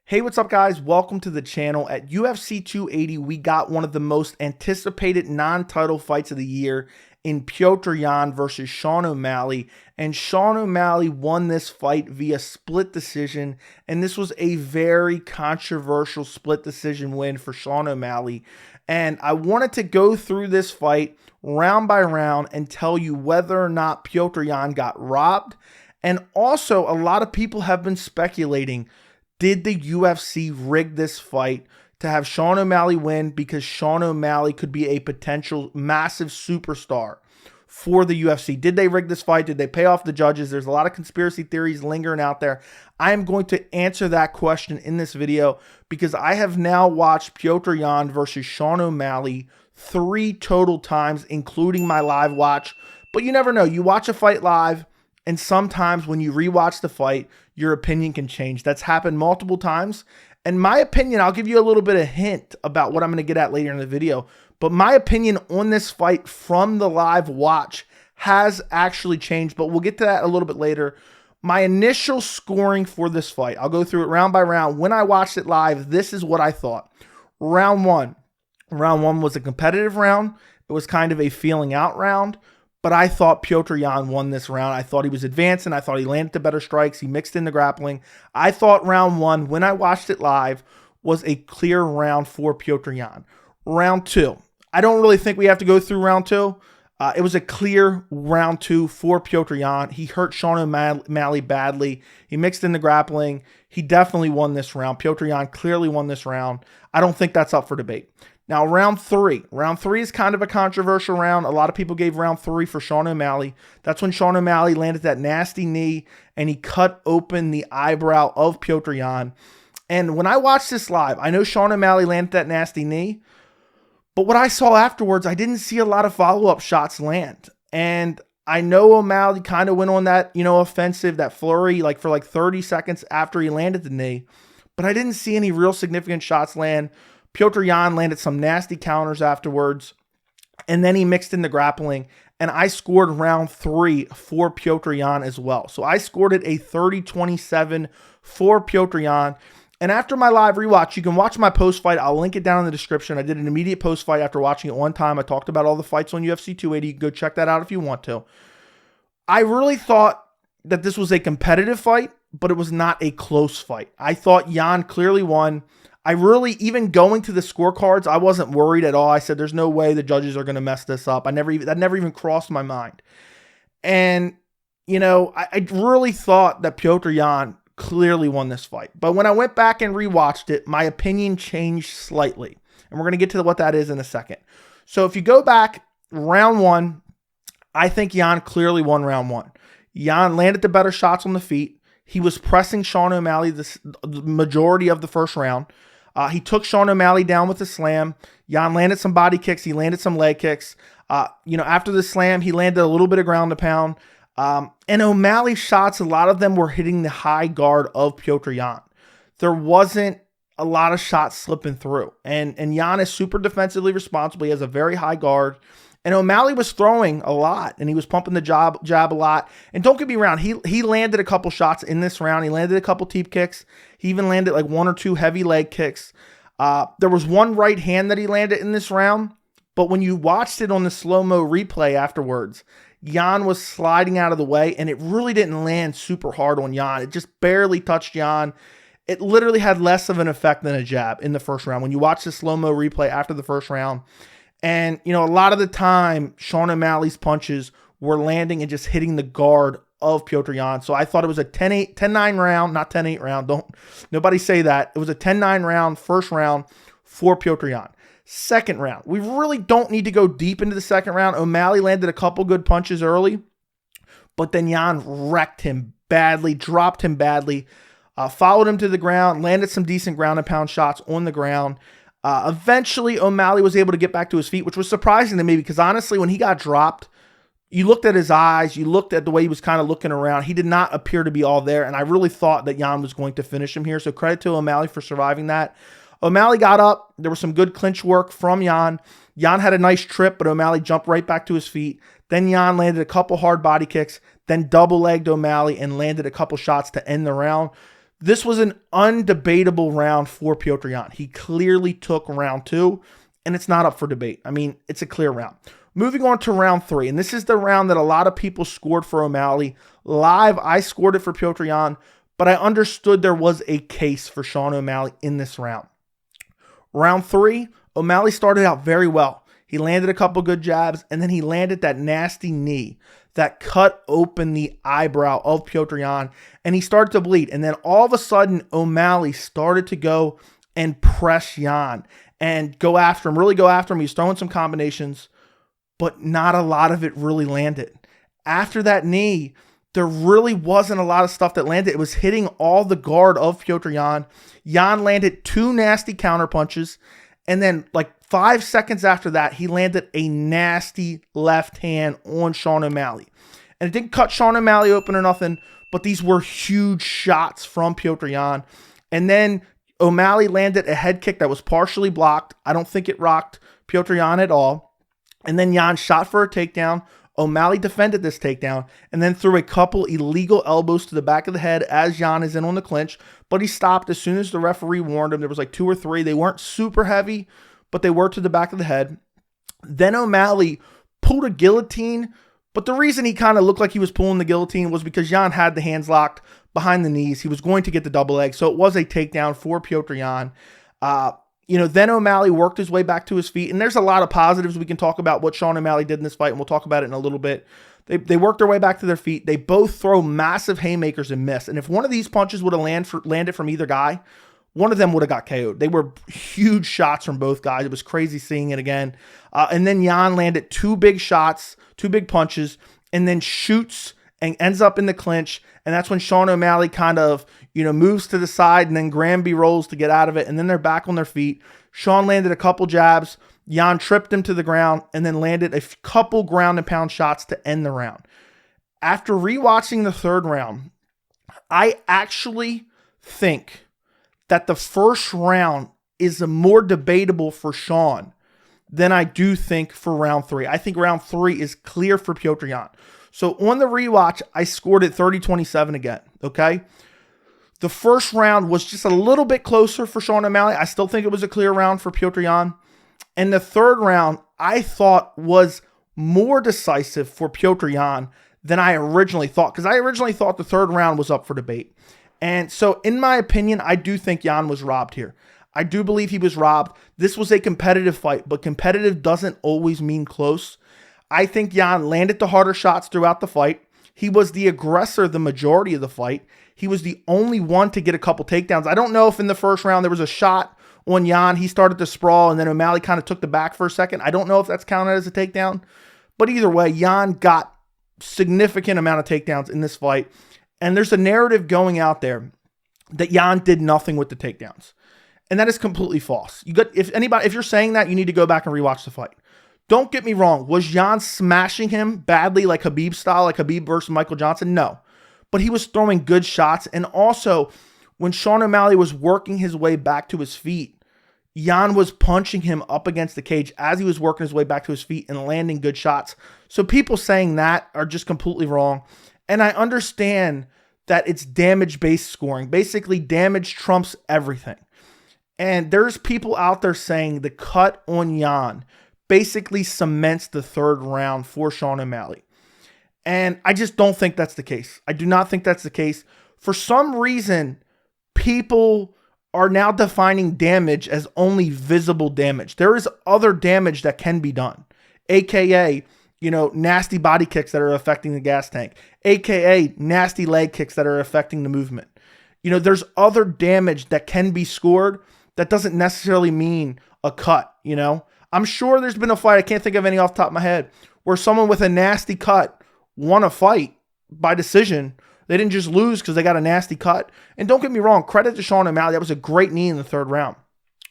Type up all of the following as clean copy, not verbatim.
Hey, what's up, guys? Welcome to the channel. At UFC 280, we got one of the most anticipated non-title fights of the year in Petr Yan versus Sean O'Malley. And Sean O'Malley won this fight via split decision. And this was a very controversial split decision win for Sean O'Malley. And I wanted to go through this fight round by round and tell you whether or not Petr Yan got robbed. And also, a lot of people have been speculating, did the UFC rig this fight to have Sean O'Malley win because Sean O'Malley could be a potential massive superstar for the UFC? Did they rig this fight? Did they pay off the judges? There's a lot of conspiracy theories lingering out there. I am going to answer that question in this video because I have now watched Petr Yan versus Sean O'Malley 3 total times, including my live watch. But you never know. You watch a fight live, and sometimes when you rewatch the fight, your opinion can change. That's happened multiple times. And my opinion, I'll give you a little bit of hint about what I'm going to get at later in the video. But my opinion on this fight from the live watch has actually changed. But we'll get to that a little bit later. My initial scoring for this fight, I'll go through it round by round. When I watched it live, this is what I thought. Round one. Round one was a competitive round. It was kind of a feeling out round. But I thought Petr Yan won this round. I thought he was advancing. I thought he landed the better strikes. He mixed in the grappling. I thought round one, when I watched it live, was a clear round for Petr Yan. Round two, I don't really think we have to go through round two. It was a clear round two for Petr Yan. He hurt Sean O'Malley badly. He mixed in the grappling. He definitely won this round. Petr Yan clearly won this round. I don't think that's up for debate. Now, round three. Round three is kind of a controversial round. A lot of people gave round three for Sean O'Malley. That's when Sean O'Malley landed that nasty knee and he cut open the eyebrow of Petr Yan. And when I watched this live, I know Sean O'Malley landed that nasty knee, but what I saw afterwards, I didn't see a lot of follow-up shots land. And I know O'Malley kind of went on that, offensive, that flurry, for 30 seconds after he landed the knee, but I didn't see any real significant shots land. Petr Yan landed some nasty counters afterwards, and then he mixed in the grappling, and I scored round three for Petr Yan as well. So I scored it a 30-27 for Petr Yan. And after my live rewatch, you can watch my post-fight. I'll link it down in the description. I did an immediate post-fight after watching it one time. I talked about all the fights on UFC 280. You can go check that out if you want to. I really thought that this was a competitive fight, but it was not a close fight. I thought Yan clearly won. I really, even going to the scorecards, I wasn't worried at all. I said, there's no way the judges are going to mess this up. That never even crossed my mind. And, I really thought that Petr Yan clearly won this fight. But when I went back and rewatched it, my opinion changed slightly. And we're going to get to what that is in a second. So if you go back, round one, I think Yan clearly won round one. Yan landed the better shots on the feet. He was pressing Sean O'Malley the majority of the first round. He took Sean O'Malley down with a slam. Yan landed some body kicks. He landed some leg kicks. After the slam, he landed a little bit of ground and pound. And O'Malley's shots, a lot of them were hitting the high guard of Petr Yan. There wasn't a lot of shots slipping through. And Yan is super defensively responsible. He has a very high guard. And O'Malley was throwing a lot, and he was pumping the jab a lot. And don't get me wrong, he landed a couple shots in this round. He landed a couple teep kicks. He even landed like 1 or 2 heavy leg kicks. There was one right hand that he landed in this round, but when you watched it on the slow-mo replay afterwards, Yan was sliding out of the way, and it really didn't land super hard on Yan. It just barely touched Yan. It literally had less of an effect than a jab in the first round. When you watch the slow-mo replay after the first round, and, a lot of the time, Sean O'Malley's punches were landing and just hitting the guard of Petr Yan. So I thought it was a 10-9 round, not 10-8 round. Nobody say that. It was a 10-9 round, first round for Petr Yan. Second round, we really don't need to go deep into the second round. O'Malley landed a couple good punches early, but then Yan wrecked him badly, dropped him badly, followed him to the ground, landed some decent ground and pound shots on the ground. Eventually, O'Malley was able to get back to his feet, which was surprising to me because honestly, when he got dropped, you looked at his eyes, you looked at the way he was kind of looking around. He did not appear to be all there, and I really thought that Yan was going to finish him here, so credit to O'Malley for surviving that. O'Malley got up. There was some good clinch work from Yan. Yan had a nice trip, but O'Malley jumped right back to his feet. Then Yan landed a couple hard body kicks, then double-legged O'Malley and landed a couple shots to end the round. This was an undebatable round for Petr Yan. He clearly took round 2, and it's not up for debate. I mean, it's a clear round. Moving on to round 3, and this is the round that a lot of people scored for O'Malley. Live, I scored it for Petr Yan, but I understood there was a case for Sean O'Malley in this round. Round 3, O'Malley started out very well. He landed a couple good jabs, and then he landed that nasty knee that cut open the eyebrow of Petr Yan, and he started to bleed. And then all of a sudden, O'Malley started to go and press Yan and go after him, really go after him. He's throwing some combinations, but not a lot of it really landed. After that knee, there really wasn't a lot of stuff that landed. It was hitting all the guard of Petr Yan. Yan landed 2 nasty counter punches, and then like 5 seconds after that, he landed a nasty left hand on Sean O'Malley. And it didn't cut Sean O'Malley open or nothing, but these were huge shots from Petr Yan. And then O'Malley landed a head kick that was partially blocked. I don't think it rocked Petr Yan at all. And then Yan shot for a takedown. O'Malley defended this takedown and then threw a couple illegal elbows to the back of the head as Yan is in on the clinch, but he stopped as soon as the referee warned him. There was like 2 or 3. They weren't super heavy, but they were to the back of the head. Then O'Malley pulled a guillotine, but the reason he kind of looked like he was pulling the guillotine was because Yan had the hands locked behind the knees. He was going to get the double leg, so it was a takedown for Petr Yan. Then O'Malley worked his way back to his feet, and there's a lot of positives we can talk about what Sean O'Malley did in this fight, and we'll talk about it in a little bit. They worked their way back to their feet. They both throw massive haymakers and miss, and if one of these punches would have landed from either guy, one of them would have got KO'd. They were huge shots from both guys. It was crazy seeing it again. And then Yan landed 2 big shots, 2 big punches, and then shoots and ends up in the clinch. And that's when Sean O'Malley kind of, moves to the side, and then Granby rolls to get out of it. And then they're back on their feet. Sean landed a couple jabs. Yan tripped him to the ground and then landed a couple ground and pound shots to end the round. After rewatching the 3rd round, I actually think that the first round is more debatable for Sean than I do think for round 3. I think round 3 is clear for Petr Yan. So on the rewatch, I scored it 30-27 again, okay? The first round was just a little bit closer for Sean O'Malley. I still think it was a clear round for Petr Yan. And the 3rd round, I thought was more decisive for Petr Yan than I originally thought, because I originally thought the 3rd round was up for debate. And so, in my opinion, I do think Yan was robbed here. I do believe he was robbed. This was a competitive fight, but competitive doesn't always mean close. I think Yan landed the harder shots throughout the fight. He was the aggressor the majority of the fight. He was the only one to get a couple takedowns. I don't know if in the first round there was a shot on Yan. He started to sprawl, and then O'Malley kind of took the back for a second. I don't know if that's counted as a takedown. But either way, Yan got significant amount of takedowns in this fight. And there's a narrative going out there that Yan did nothing with the takedowns. And that is completely false. If you're saying that, you need to go back and rewatch the fight. Don't get me wrong. Was Yan smashing him badly like Khabib style, like Khabib versus Michael Johnson? No. But he was throwing good shots. And also, when Sean O'Malley was working his way back to his feet, Yan was punching him up against the cage as he was working his way back to his feet and landing good shots. So people saying that are just completely wrong. And I understand that it's damage-based scoring. Basically, damage trumps everything. And there's people out there saying the cut on Yan basically cements the 3rd round for Sean O'Malley. And I just don't think that's the case. I do not think that's the case. For some reason, people are now defining damage as only visible damage. There is other damage that can be done, aka nasty body kicks that are affecting the gas tank, aka nasty leg kicks that are affecting the movement. There's other damage that can be scored that doesn't necessarily mean a cut. I'm sure there's been a fight, I can't think of any off the top of my head, where someone with a nasty cut won a fight by decision. They didn't just lose because they got a nasty cut. And don't get me wrong, credit to Sean O'Malley. That was a great knee in the 3rd round.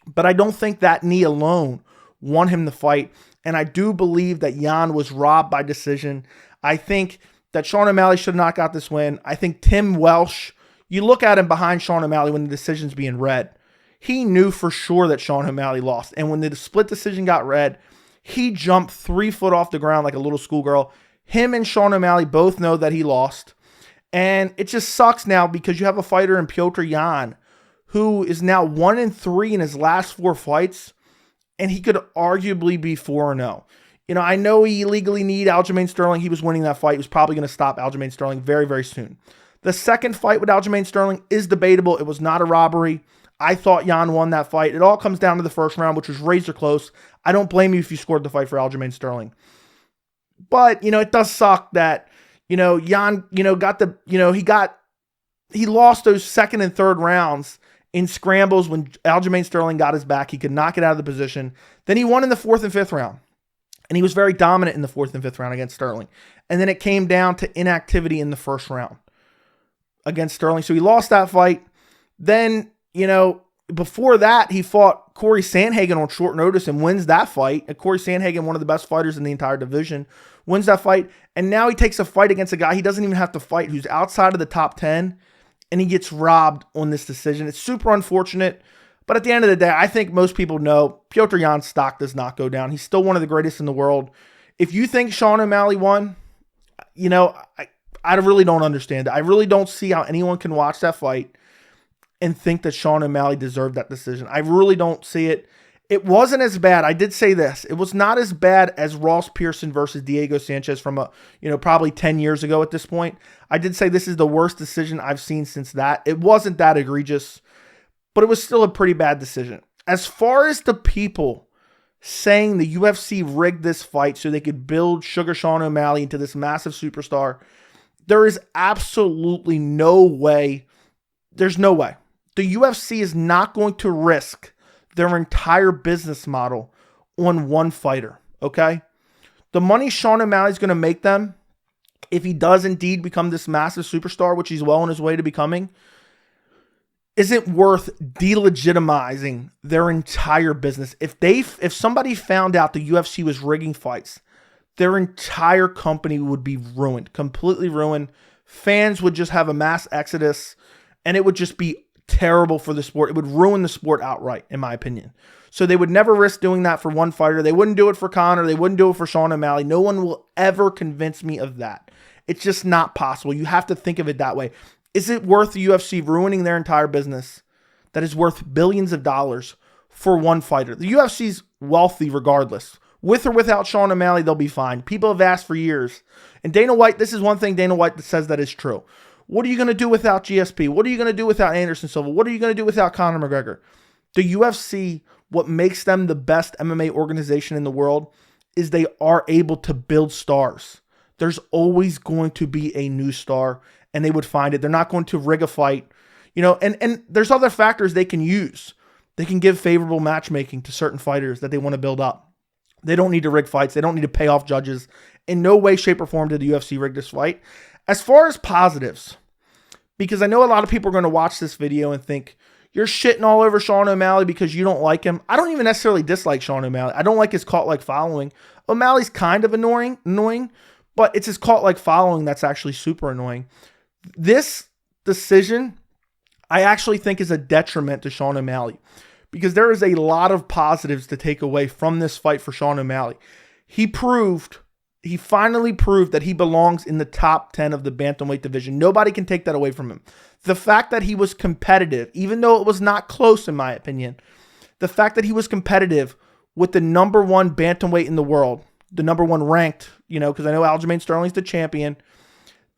But I don't think that knee alone won him the fight. And I do believe that Yan was robbed by decision. I think that Sean O'Malley should have not got this win. I think Tim Welsh, you look at him behind Sean O'Malley when the decision's being read, he knew for sure that Sean O'Malley lost. And when the split decision got read, he jumped 3 foot off the ground like a little schoolgirl. Him and Sean O'Malley both know that he lost. And it just sucks now because you have a fighter in Petr Yan who is now 1-3 in his last 4 fights, and he could arguably be 4-0. You know, I know he illegally kneed Aljamain Sterling. He was winning that fight. He was probably going to stop Aljamain Sterling very, very soon. The second fight with Aljamain Sterling is debatable. It was not a robbery. I thought Yan won that fight. It all comes down to the first round, which was razor close. I don't blame you if you scored the fight for Aljamain Sterling. But, you know, it does suck that, you know, Yan, you know, he lost those second and third rounds in scrambles when Aljamain Sterling got his back. He could not get out of the position. Then he won in the 4th and 5th round. And he was very dominant in the 4th and 5th round against Sterling. And then it came down to inactivity in the first round against Sterling. So he lost that fight. Then, you know, before that, he fought Corey Sandhagen on short notice and wins that fight. And Corey Sandhagen, one of the best fighters in the entire division, wins that fight. And now he takes a fight against a guy he doesn't even have to fight, who's outside of the top 10, and he gets robbed on this decision. It's super unfortunate. But at the end of the day, I think most people know Petr Yan's stock does not go down. He's still one of the greatest in the world. If you think Sean O'Malley won, you know, I really don't understand it. I really don't see how anyone can watch that fight and think that Sean O'Malley deserved that decision. I really don't see it. It wasn't as bad. I did say this. It was not as bad as Ross Pearson versus Diego Sanchez from probably 10 years ago at this point. I did say this is the worst decision I've seen since that. It wasn't that egregious, but it was still a pretty bad decision. As far as the people saying the UFC rigged this fight so they could build Sugar Sean O'Malley into this massive superstar, there is absolutely no way. There's no way. The UFC is not going to risk their entire business model on one fighter, okay? The money Sean O'Malley's going to make them, if he does indeed become this massive superstar, which he's well on his way to becoming, isn't worth delegitimizing their entire business. If somebody found out the UFC was rigging fights, their entire company would be ruined, completely ruined. Fans would just have a mass exodus, and it would just be terrible for the sport. It would ruin the sport outright, in my opinion. So they would never risk doing that for one fighter. They wouldn't do it for Conor. They wouldn't do it for Sean O'Malley. No one will ever convince me of that. It's just not possible. You have to think of it that way. Is it worth the UFC ruining their entire business that is worth billions of dollars for one fighter? The UFC's wealthy regardless. With or without Sean O'Malley, they'll be fine. People have asked for years. And Dana White, this is one thing Dana White says that is true. What are you going to do without GSP? What are you going to do without Anderson Silva? What are you going to do without Conor McGregor? The UFC, what makes them the best MMA organization in the world is they are able to build stars. There's always going to be a new star, and they would find it. They're not going to rig a fight. You know, and there's other factors they can use. They can give favorable matchmaking to certain fighters that they want to build up. They don't need to rig fights. They don't need to pay off judges. In no way, shape, or form did the UFC rig this fight. As far as positives, because I know a lot of people are going to watch this video and think, you're shitting all over Sean O'Malley because you don't like him. I don't even necessarily dislike Sean O'Malley. I don't like his cult-like following. O'Malley's kind of annoying, but it's his cult-like following that's actually super annoying. This decision, I actually think, is a detriment to Sean O'Malley because there is a lot of positives to take away from this fight for Sean O'Malley. He finally proved that he belongs in the top 10 of the bantamweight division. Nobody can take that away from him. The fact that he was competitive, even though it was not close in my opinion, the fact that he was competitive with the number 1 bantamweight in the world, the number 1 ranked, because I know Aljamain Sterling's the champion,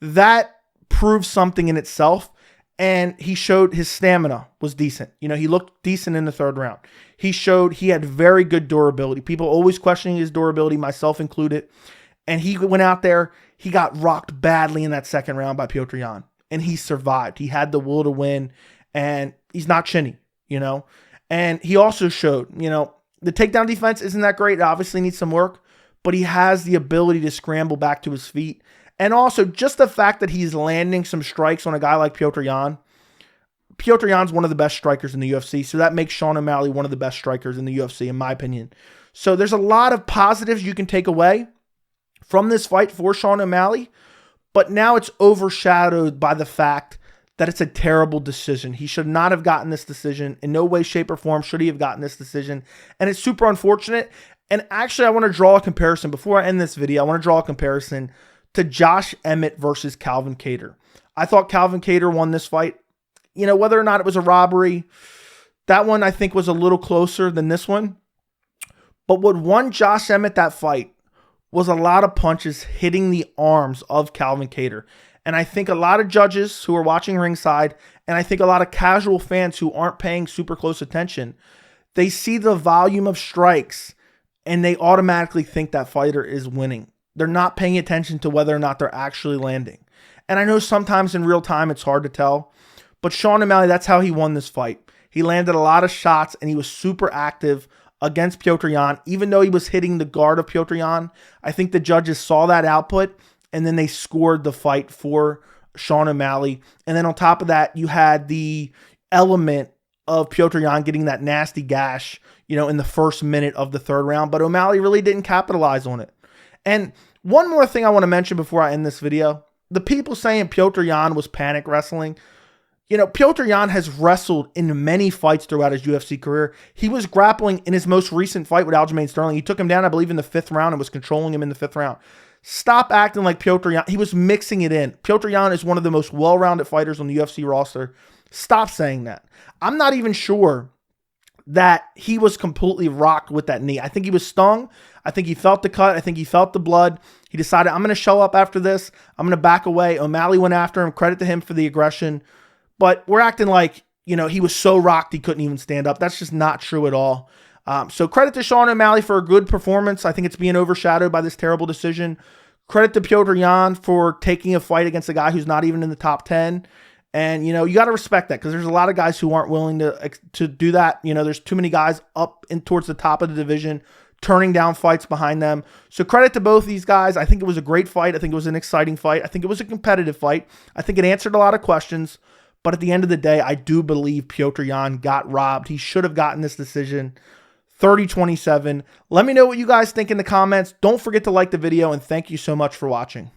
that proves something in itself. And he showed his stamina was decent. He looked decent in the 3rd round. He showed he had very good durability. People always questioning his durability, myself included. And he went out there, he got rocked badly in that 2nd round by Petr Yan. And he survived. He had the will to win. And he's not chinny, And he also showed, the takedown defense isn't that great. It obviously needs some work. But he has the ability to scramble back to his feet. And also, just the fact that he's landing some strikes on a guy like Petr Yan. Petr Yan's one of the best strikers in the UFC. So that makes Sean O'Malley one of the best strikers in the UFC, in my opinion. So there's a lot of positives you can take away from this fight for Sean O'Malley, but now it's overshadowed by the fact that it's a terrible decision. He should not have gotten this decision. In no way, shape, or form should he have gotten this decision. And it's super unfortunate. And actually, I want to draw a comparison. Before I end this video, I want to draw a comparison to Josh Emmett versus Calvin Kattar. I thought Calvin Kattar won this fight. You know, whether or not it was a robbery, that one I think was a little closer than this one. But what won Josh Emmett that fight was a lot of punches hitting the arms of Calvin Kattar. And I think a lot of judges who are watching ringside, and I think a lot of casual fans who aren't paying super close attention, they see the volume of strikes and they automatically think that fighter is winning. They're not paying attention to whether or not they're actually landing. And I know sometimes in real time it's hard to tell, but Sean O'Malley, that's how he won this fight. He landed a lot of shots and he was super active against Petr Yan, even though he was hitting the guard of Petr Yan. I think the judges saw that output and then they scored the fight for Sean O'Malley. And then on top of that, you had the element of Petr Yan getting that nasty gash, you know, in the first minute of the third round, but O'Malley really didn't capitalize on it. And one more thing I want to mention before I end this video, the people saying Petr Yan was panic wrestling, you know, Petr Yan has wrestled in many fights throughout his UFC career. He was grappling in his most recent fight with Aljamain Sterling. He took him down, I believe, in the 5th round and was controlling him in the 5th round. Stop acting like Petr Yan. He was mixing it in. Petr Yan is one of the most well-rounded fighters on the UFC roster. Stop saying that. I'm not even sure that he was completely rocked with that knee. I think he was stung. I think he felt the cut. I think he felt the blood. He decided, I'm going to show up after this. I'm going to back away. O'Malley went after him. Credit to him for the aggression. But we're acting like, you know, he was so rocked he couldn't even stand up. That's just not true at all. So credit to Sean O'Malley for a good performance. I think it's being overshadowed by this terrible decision. Credit to Petr Yan for taking a fight against a guy who's not even in the top 10. And, you know, you got to respect that because there's a lot of guys who aren't willing to do that. You know, there's too many guys up in towards the top of the division turning down fights behind them. So credit to both these guys. I think it was a great fight. I think it was an exciting fight. I think it was a competitive fight. I think it answered a lot of questions. But at the end of the day, I do believe Petr Yan got robbed. He should have gotten this decision 30-27. Let me know what you guys think in the comments. Don't forget to like the video, and thank you so much for watching.